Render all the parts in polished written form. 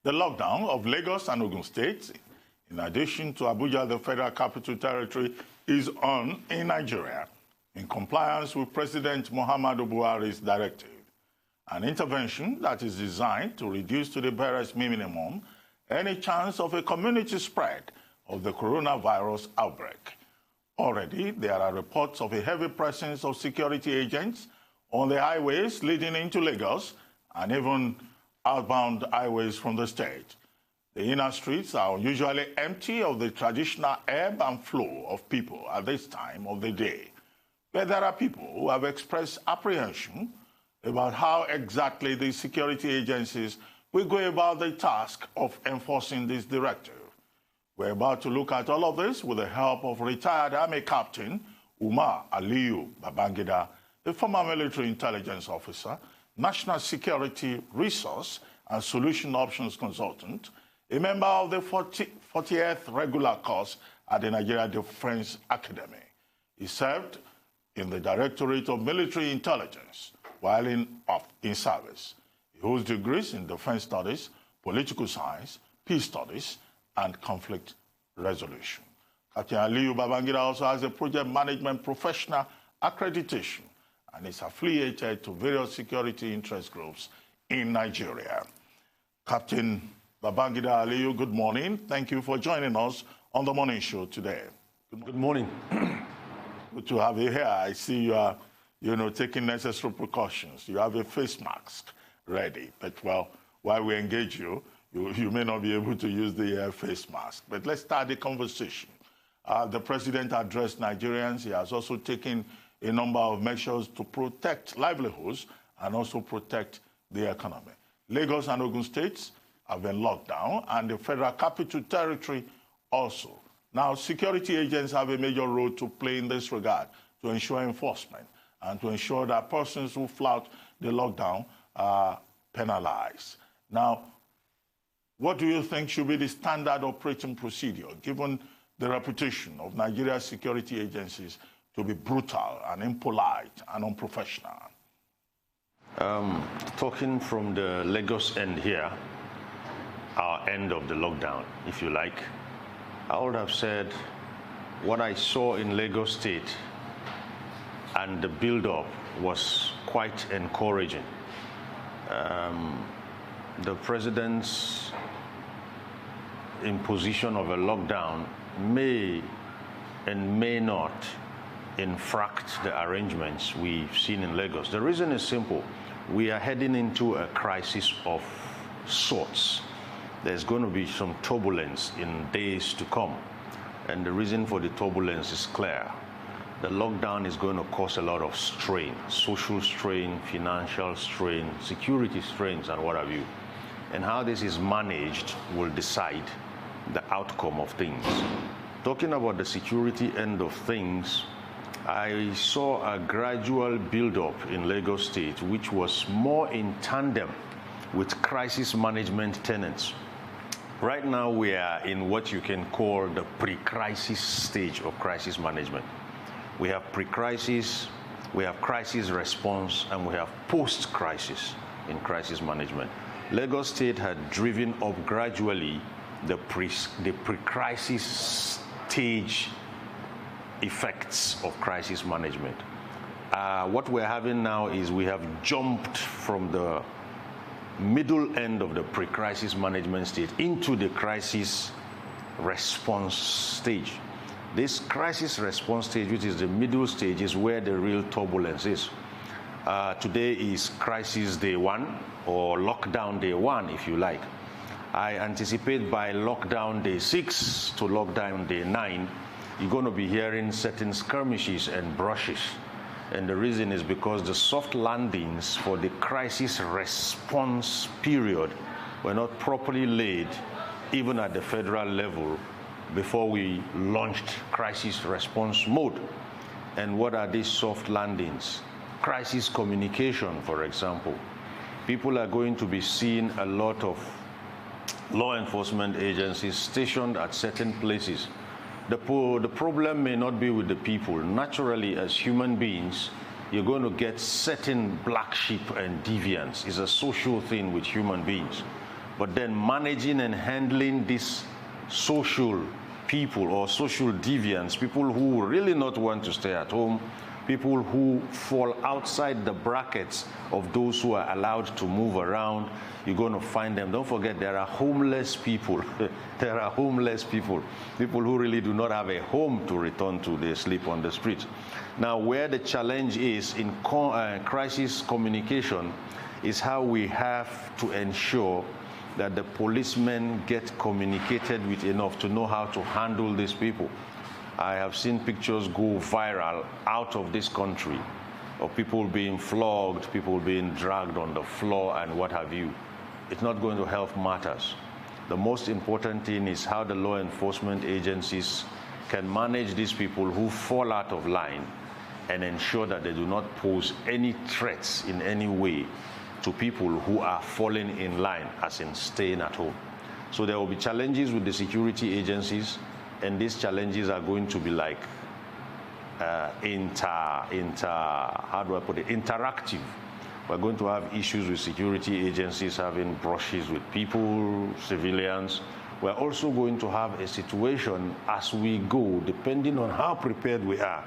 The lockdown of Lagos and Ogun States, in addition to Abuja, the Federal Capital Territory, is on in Nigeria in compliance with President Muhammadu Buhari's directive. An intervention that is designed to reduce to the barest minimum any chance of a community spread of the coronavirus outbreak. Already, there are reports of a heavy presence of security agents on the highways leading into Lagos and even outbound highways from the state. The inner streets are usually empty of the traditional ebb and flow of people at this time of the day. But there are people who have expressed apprehension about how exactly the security agencies will go about the task of enforcing this directive. We're about to look at all of this with the help of retired Army Captain Umar Aliyu-Babangida, a former military intelligence officer, national security resource and solution options consultant, a member of the 40th regular course at the Nigeria Defense Academy. He served in the Directorate of Military Intelligence while in service. He holds degrees in defense studies, political science, peace studies, and conflict resolution. Capt Aliyu-Babangida also has a project management professional accreditation and is affiliated to various security interest groups in Nigeria. Captain Babangida Aliyu, good morning. Thank you for joining us on the morning show today. Good morning. Good to have you here. I see you are, taking necessary precautions. You have a face mask ready. But, well, while we engage you, you may not be able to use the face mask. But let's start the conversation. The president addressed Nigerians. He has also taken a number of measures to protect livelihoods and also protect the economy. Lagos and Ogun States have been locked down, and the Federal Capital Territory also. Now, security agents have a major role to play in this regard to ensure enforcement and to ensure that persons who flout the lockdown are penalized. Now, what do you think should be the standard operating procedure, given the reputation of Nigeria's security agencies to be brutal and impolite and unprofessional? Talking from the Lagos end here, our end of the lockdown, if you like, I would have said what I saw in Lagos State and the build-up was quite encouraging. The president's imposition of a lockdown may and may not infract the arrangements we've seen in Lagos. The reason is simple. We are heading into a crisis of sorts. There's going to be some turbulence in days to come. And the reason for the turbulence is clear. The lockdown is going to cause a lot of strain, social strain, financial strain, security strains, and what have you. And how this is managed will decide the outcome of things. Talking about the security end of things, I saw a gradual build-up in Lagos State, which was more in tandem with crisis management tenets. Right now, we are in what you can call the pre-crisis stage of crisis management. We have pre-crisis, we have crisis response, and we have post-crisis in crisis management. Lagos State had driven up gradually the pre-crisis stage effects of crisis management. What we're having now is we have jumped from the middle end of the pre-crisis management stage into the crisis response stage. This crisis response stage, which is the middle stage, is where the real turbulence is. Today is crisis day one, or lockdown day one, if you like. I anticipate by lockdown day 6 to lockdown day 9, you're going to be hearing certain skirmishes and brushes. And the reason is because the soft landings for the crisis response period were not properly laid, even at the federal level, before we launched crisis response mode. And what are these soft landings? Crisis communication, for example. People are going to be seeing a lot of law enforcement agencies stationed at certain places. The problem may not be with the people. Naturally, as human beings, you're going to get certain black sheep and deviants. It's a social thing with human beings. but then managing and handling these social people or social deviants, people who really not want to stay at home, people who fall outside the brackets of those who are allowed to move around. You're going to find them. Don't forget, there are homeless people. There are homeless people, people who really do not have a home to return to. They sleep on the streets. Now, where the challenge is in crisis communication is how we have to ensure that the policemen get communicated with enough to know how to handle these people. I have seen pictures go viral out of this country of people being flogged, people being dragged on the floor and what have you. It's not going to help matters. The most important thing is how the law enforcement agencies can manage these people who fall out of line and ensure that they do not pose any threats in any way to people who are falling in line, as in staying at home. So there will be challenges with the security agencies, and these challenges are going to be like interactive. We're going to have issues with security agencies having brushes with people, civilians. We're also going to have a situation as we go, depending on how prepared we are,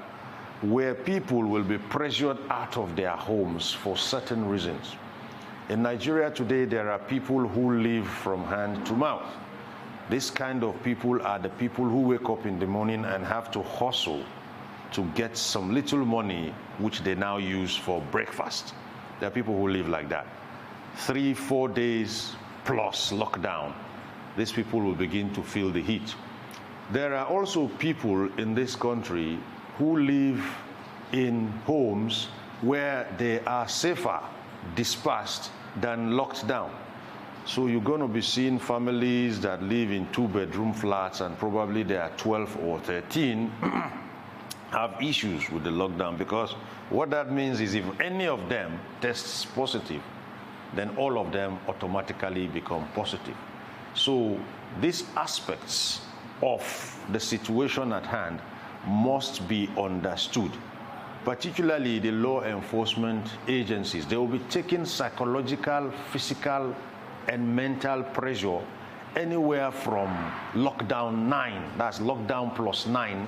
where people will be pressured out of their homes for certain reasons. In Nigeria today, there are people who live from hand to mouth. This kind of people are the people who wake up in the morning and have to hustle to get some little money, which they now use for breakfast. There are people who live like that. 3-4 days plus lockdown, these people will begin to feel the heat. There are also people in this country who live in homes where they are safer dispersed than locked down. So you're going to be seeing families that live in 2-bedroom flats, and probably they are 12 or 13 have issues with the lockdown, because what that means is if any of them tests positive, then all of them automatically become positive. So these aspects of the situation at hand must be understood. Particularly the law enforcement agencies. They will be taking psychological, physical, and mental pressure anywhere from lockdown 9, that's lockdown plus 9,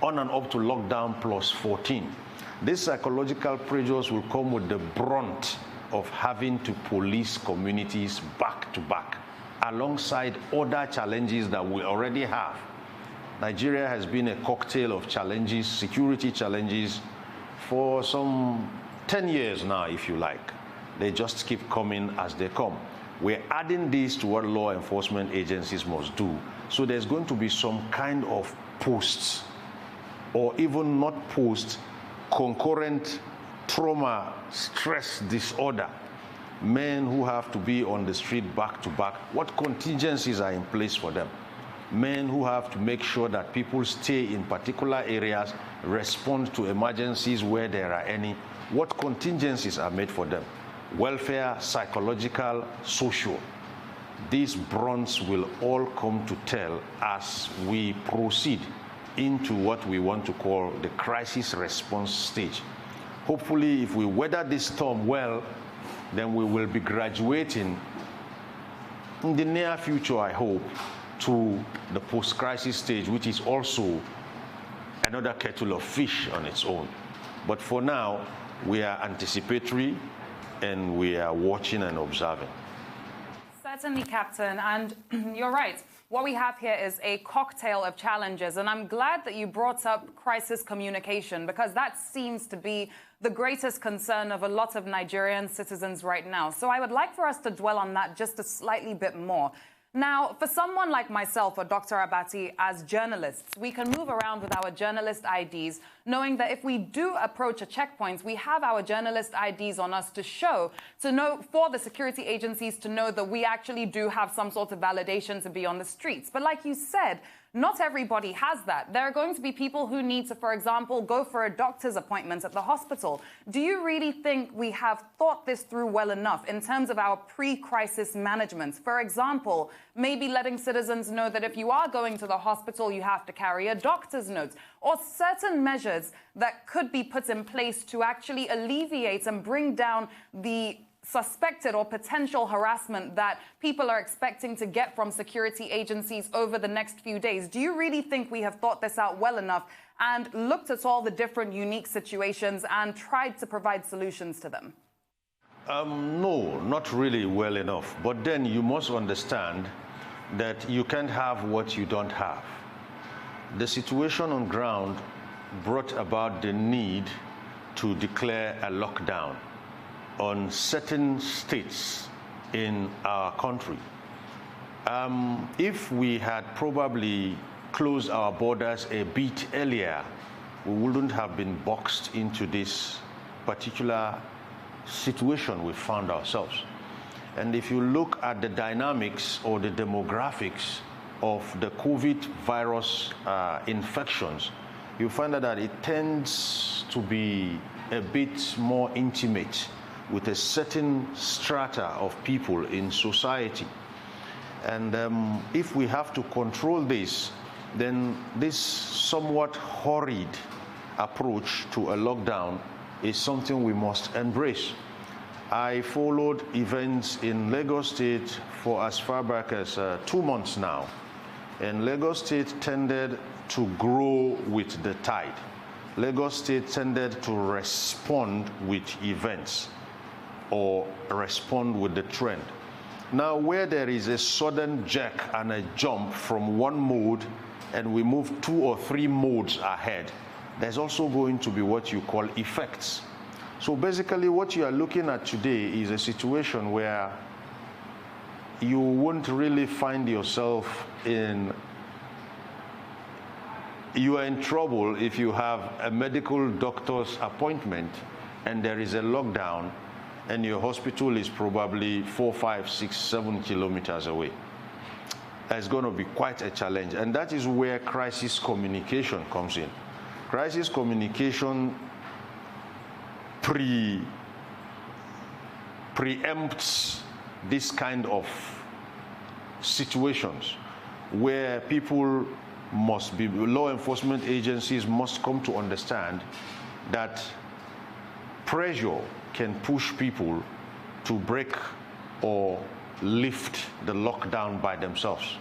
on and up to lockdown plus 14. These psychological pressures will come with the brunt of having to police communities back to back, alongside other challenges that we already have. Nigeria has been a cocktail of challenges, security challenges, for some 10 years now, if you like. They just keep coming as they come. We're adding this to what law enforcement agencies must do. So there's going to be some kind of posts, or even not posts, concurrent trauma, stress disorder. Men who have to be on the street back to back, what contingencies are in place for them? Men who have to make sure that people stay in particular areas, respond to emergencies where there are any. What contingencies are made for them? Welfare, psychological, social. These brunts will all come to tell as we proceed into what we want to call the crisis response stage. Hopefully, if we weather this storm well, then we will be graduating in the near future, I hope, to the post-crisis stage, which is also another kettle of fish on its own. But for now, we are anticipatory and we are watching and observing. Certainly, Captain, and you're right. What we have here is a cocktail of challenges, and I'm glad that you brought up crisis communication, because that seems to be the greatest concern of a lot of Nigerian citizens right now. So I would like for us to dwell on that just a slightly bit more. Now, for someone like myself or Dr. Abati, as journalists, we can move around with our journalist IDs, knowing that if we do approach a checkpoint, we have our journalist IDs on us to show, to know, for the security agencies to know that we actually do have some sort of validation to be on the streets. But like you said, not everybody has that. There are going to be people who need to, for example, go for a doctor's appointment at the hospital. Do you really think we have thought this through well enough in terms of our pre-crisis management? For example, maybe letting citizens know that if you are going to the hospital, you have to carry a doctor's note, or certain measures that could be put in place to actually alleviate and bring down the suspected or potential harassment that people are expecting to get from security agencies over the next few days? Do you really think we have thought this out well enough and looked at all the different unique situations and tried to provide solutions to them? No, not really well enough. But then you must understand that you can't have what you don't have. The situation on ground brought about the need to declare a lockdown on certain states in our country. If we had probably closed our borders a bit earlier, we wouldn't have been boxed into this particular situation we found ourselves. And if you look at the dynamics or the demographics of the COVID virus infections, you find out that it tends to be a bit more intimate with a certain strata of people in society. And if we have to control this, then this somewhat hurried approach to a lockdown is something we must embrace. I followed events in Lagos State for as far back as 2 months now. And Lagos State tended to grow with the tide. Lagos State tended to respond with events or respond with the trend. Now, where there is a sudden jerk and a jump from one mode and we move 2 or 3 modes ahead, there's also going to be what you call effects. So basically what you are looking at today is a situation where you won't really find yourself you are in trouble if you have a medical doctor's appointment and there is a lockdown and your hospital is probably 4, 5, 6, 7 kilometers away. That's going to be quite a challenge. And that is where crisis communication comes in. Crisis communication preempts this kind of situations where people must be, law enforcement agencies must come to understand that pressure can push people to break or lift the lockdown by themselves.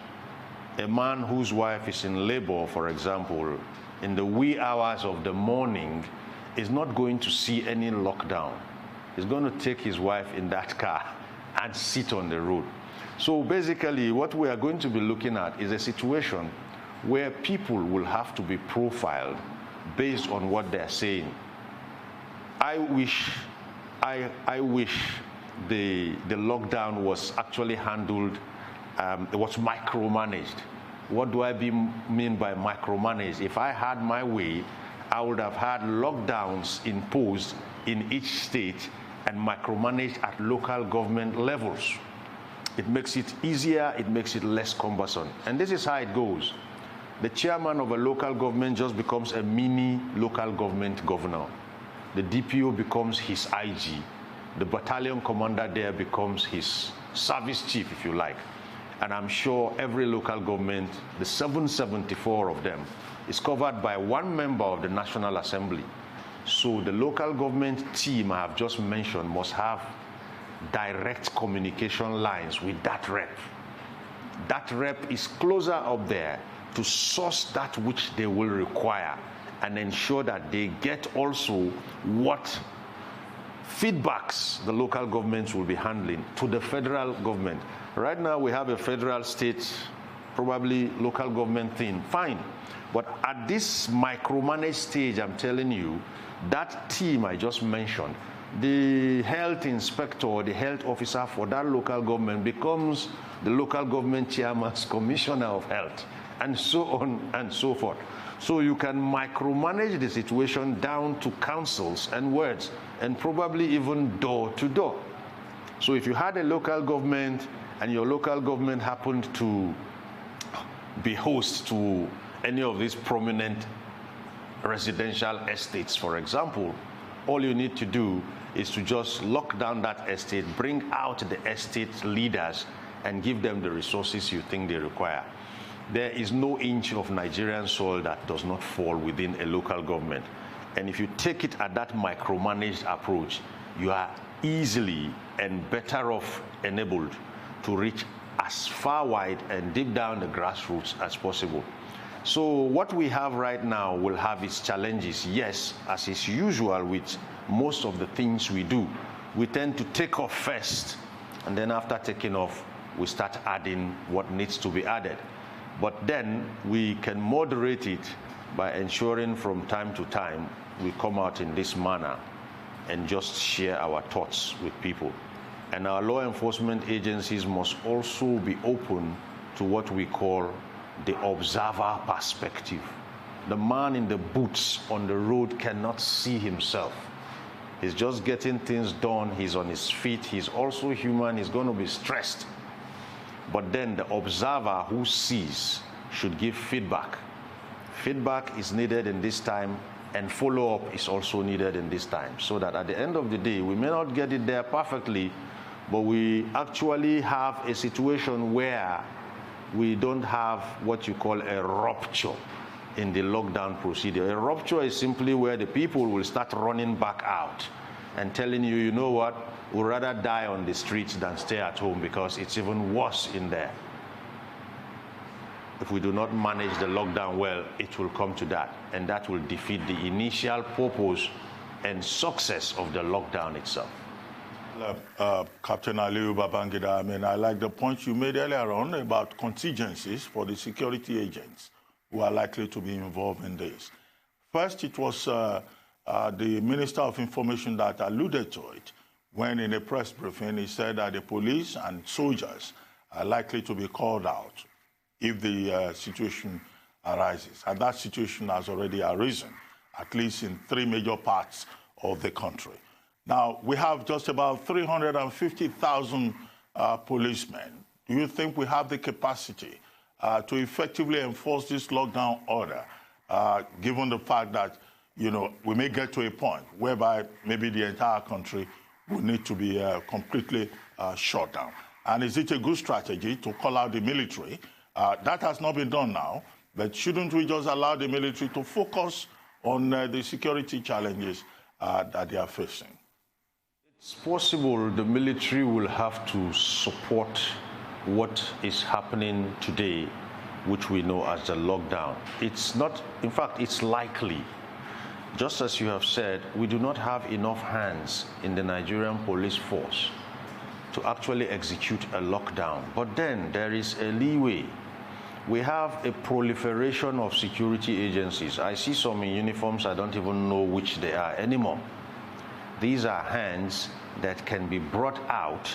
A man whose wife is in labor, for example, in the wee hours of the morning is not going to see any lockdown. He's going to take his wife in that car and sit on the road. So basically what we are going to be looking at is a situation where people will have to be profiled based on what they're saying. I wish the lockdown was actually handled, it was micromanaged. What do I mean by micromanaged? If I had my way, I would have had lockdowns imposed in each state and micromanaged at local government levels. It makes it easier, it makes it less cumbersome. And this is how it goes. The chairman of a local government just becomes a mini local government governor. The DPO becomes his IG. The battalion commander there becomes his service chief, if you like. And I'm sure every local government, the 774 of them, is covered by one member of the National Assembly. So the local government team I have just mentioned must have direct communication lines with that rep. That rep is closer up there to source that which they will require and ensure that they get also what feedbacks the local governments will be handling to the federal government. Right now we have a federal, state, probably local government thing, fine. But at this micromanaged stage, I'm telling you, that team I just mentioned, the health inspector or the health officer for that local government becomes the local government chairman's commissioner of health, and so on and so forth. So you can micromanage the situation down to councils and wards, and probably even door to door. So if you had a local government and your local government happened to be host to any of these prominent residential estates, for example, all you need to do is to just lock down that estate, bring out the estate leaders, and give them the resources you think they require. There is no inch of Nigerian soil that does not fall within a local government. And if you take it at that micromanaged approach, you are easily and better off enabled to reach as far wide and deep down the grassroots as possible. So what we have right now will have its challenges. Yes, as is usual with most of the things we do, we tend to take off first, and then after taking off, we start adding what needs to be added. But then we can moderate it by ensuring from time to time we come out in this manner and just share our thoughts with people. And our law enforcement agencies must also be open to what we call the observer perspective. The man in the boots on the road cannot see himself. He's just getting things done. He's on his feet. He's also human. He's going to be stressed. But then the observer who sees should give feedback. Feedback is needed in this time, and follow-up is also needed in this time, so that at the end of the day, we may not get it there perfectly, but we actually have a situation where we don't have what you call a rupture in the lockdown procedure. A rupture is simply where the people will start running back out and telling you, you know what, we'd rather die on the streets than stay at home because it's even worse in there. If we do not manage the lockdown well, it will come to that, and that will defeat the initial purpose and success of the lockdown itself. Captain Aliyu-Babangida, I mean, I like the point you made earlier on about contingencies for the security agents who are likely to be involved in this. First, it was the Minister of Information that alluded to it when in a press briefing he said that the police and soldiers are likely to be called out if the situation arises. And that situation has already arisen, at least in 3 major parts of the country. Now, we have just about 350,000 policemen. Do you think we have the capacity to effectively enforce this lockdown order, given the fact that, you know, we may get to a point whereby maybe the entire country will need to be completely shut down? And is it a good strategy to call out the military? That has not been done now, but shouldn't we just allow the military to focus on the security challenges that they are facing? It's possible the military will have to support what is happening today, which we know as the lockdown. It's not, in fact, it's likely. Just as you have said, we do not have enough hands in the Nigerian police force to actually execute a lockdown. But then there is a leeway. We have a proliferation of security agencies. I see some in uniforms, I don't even know which they are anymore. These are hands that can be brought out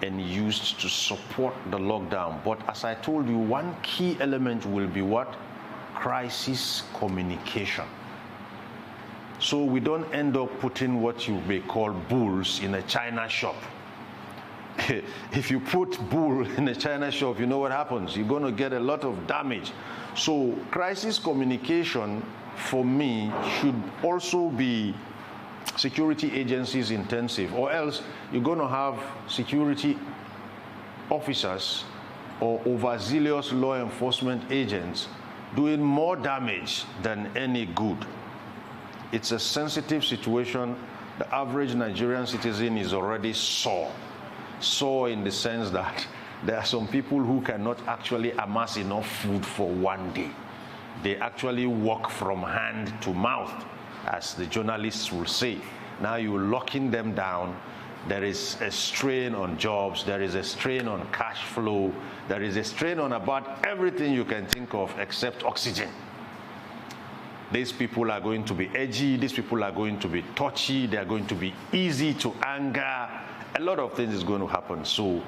and used to support the lockdown. But as I told you, one key element will be what? Crisis communication. So we don't end up putting what you may call bulls in a China shop. If you put bull in a China shop, you know what happens. You're going to get a lot of damage. So crisis communication, for me, should also be security agencies intensive, or else you're going to have security officers or overzealous law enforcement agents doing more damage than any good. It's a sensitive situation. The average Nigerian citizen is already sore in the sense that there are some people who cannot actually amass enough food for one day. They actually walk from hand to mouth, as the journalists will say. Now you're locking them down. There is a strain on jobs. There is a strain on cash flow. There is a strain on about everything you can think of except oxygen. These people are going to be edgy. These people are going to be touchy. They are going to be easy to anger. A lot of things is going to happen. So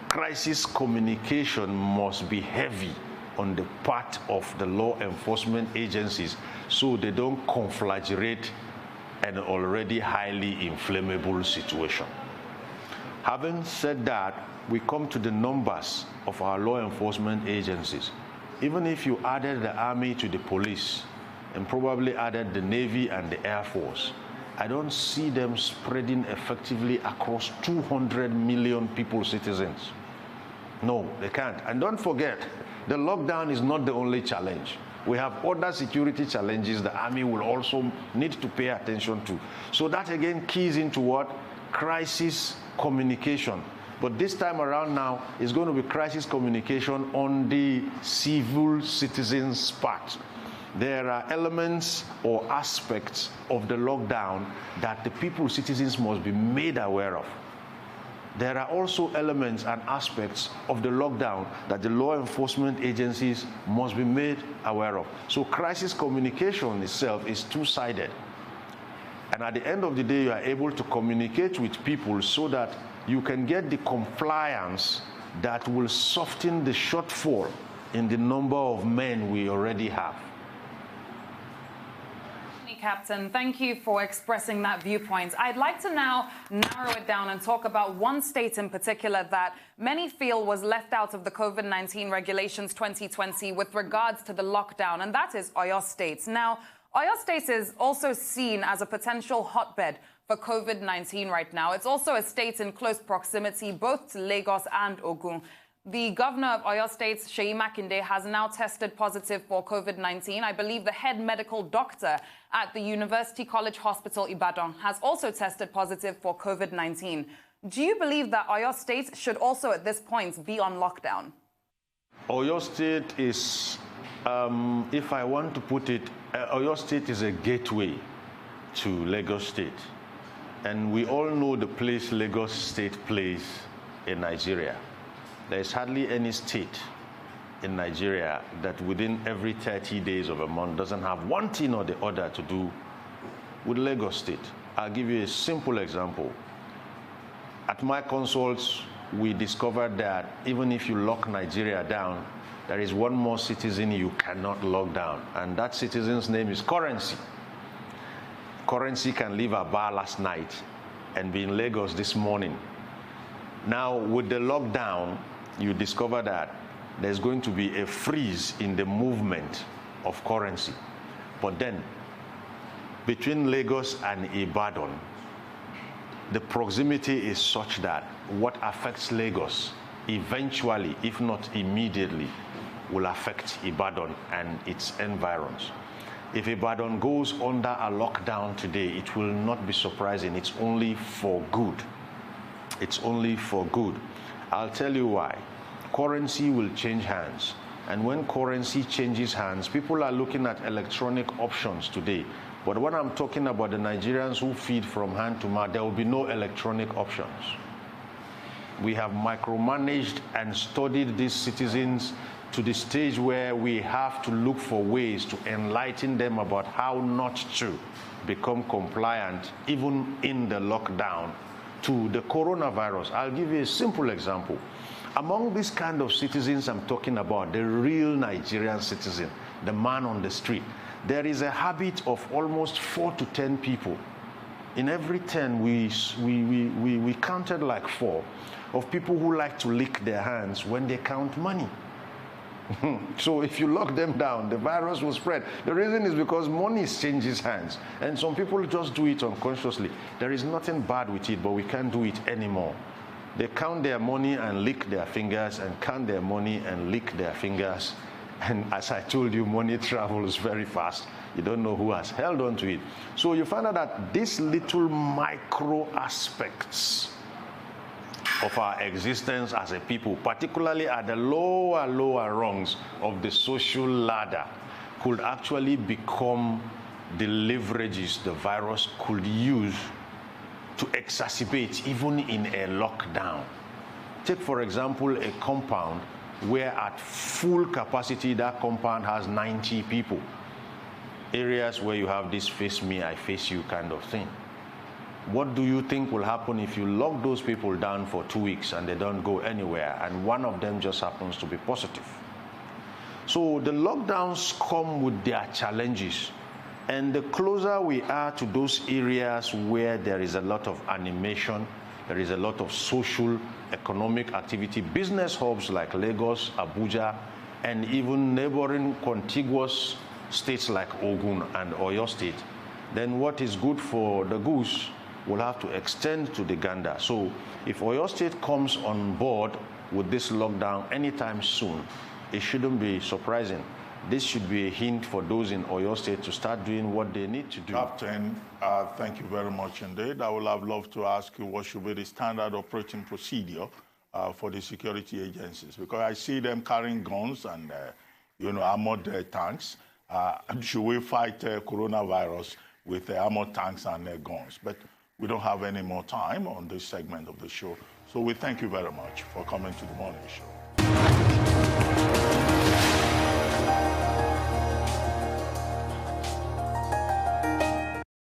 crisis communication must be heavy on the part of the law enforcement agencies so they don't conflagrate an already highly inflammable situation. Having said that, we come to the numbers of our law enforcement agencies. Even if you added the army to the police and probably added the Navy and the Air Force, I don't see them spreading effectively across 200 million people, citizens. No, they can't. And don't forget, the lockdown is not the only challenge. We have other security challenges the army will also need to pay attention to. So that again keys into what? crisis communication. But this time around now, it's going to be crisis communication on the civil citizens' part. There are elements or aspects of the lockdown that the people, citizens, must be made aware of. There are also elements and aspects of the lockdown that the law enforcement agencies must be made aware of. So crisis communication itself is two-sided. And at the end of the day, you are able to communicate with people so that you can get the compliance that will soften the shortfall in the number of men we already have. Captain, thank you for expressing that viewpoint. I'd like to now narrow it down and talk about one state in particular that many feel was left out of the COVID-19 regulations 2020 with regards to the lockdown, and that is Oyo State. Now, Oyo State is also seen as a potential hotbed for COVID-19 right now. It's also a state in close proximity both to Lagos and Ogun. The governor of Oyo State, Seyi Makinde, has now tested positive for COVID-19. I believe the head medical doctor at the University College Hospital, Ibadan, has also tested positive for COVID-19. Do you believe that Oyo State should also at this point be on lockdown? Oyo State is, if I want to put it, Oyo State is a gateway to Lagos State. And we all know the place Lagos State plays in Nigeria. There is hardly any state in Nigeria that within every 30 days of a month doesn't have one thing or the other to do with Lagos State. I'll give you a simple example. At my consults, we discovered that even if you lock Nigeria down, there is one more citizen you cannot lock down, and that citizen's name is Currency. Currency can leave a bar last night and be in Lagos this morning. Now, with the lockdown, you discover that there's going to be a freeze in the movement of Currency. But then, between Lagos and Ibadan, the proximity is such that what affects Lagos eventually, if not immediately, will affect Ibadan and its environs. If Ibadan goes under a lockdown today, it will not be surprising. It's only for good. It's only for good. I'll tell you why. Currency will change hands. And when currency changes hands, people are looking at electronic options today. But when I'm talking about the Nigerians who feed from hand to mouth, there will be no electronic options. We have micromanaged and studied these citizens to the stage where we have to look for ways to enlighten them about how not to become compliant, even in the lockdown, to the coronavirus. I'll give you a simple example. Among these kind of citizens I'm talking about, the real Nigerian citizen, the man on the street, there is a habit of almost 4 to 10 people. In every 10, we counted like 4 of people who like to lick their hands when they count money. So if you lock them down, the virus will spread. The reason is because money changes hands, and some people just do it unconsciously. There is nothing bad with it, but we can't do it anymore. They count their money and lick their fingers, and count their money and lick their fingers. And as I told you, money travels very fast. You don't know who has held on to it. So you find out that these little micro aspects of our existence as a people, particularly at the lower rungs of the social ladder, could actually become the leverages the virus could use to exacerbate even in a lockdown. Take, for example, a compound where at full capacity that compound has 90 people. Areas where you have this face me, I face you kind of thing. What do you think will happen if you lock those people down for 2 weeks and they don't go anywhere, and one of them just happens to be positive? So the lockdowns come with their challenges. And the closer we are to those areas where there is a lot of animation, there is a lot of social, economic activity, business hubs like Lagos, Abuja, and even neighboring contiguous states like Ogun and Oyo State, then what is good for the goose will have to extend to the gander. So if Oyo State comes on board with this lockdown anytime soon, it shouldn't be surprising. this should be a hint for those in Oyo State to start doing what they need to do. Captain, thank you very much indeed. I would have loved to ask you what should be the standard operating procedure for the security agencies, because I see them carrying guns and armored tanks. Should we fight coronavirus with armored tanks and guns? But we don't have any more time on this segment of the show. So we thank you very much for coming to the morning show.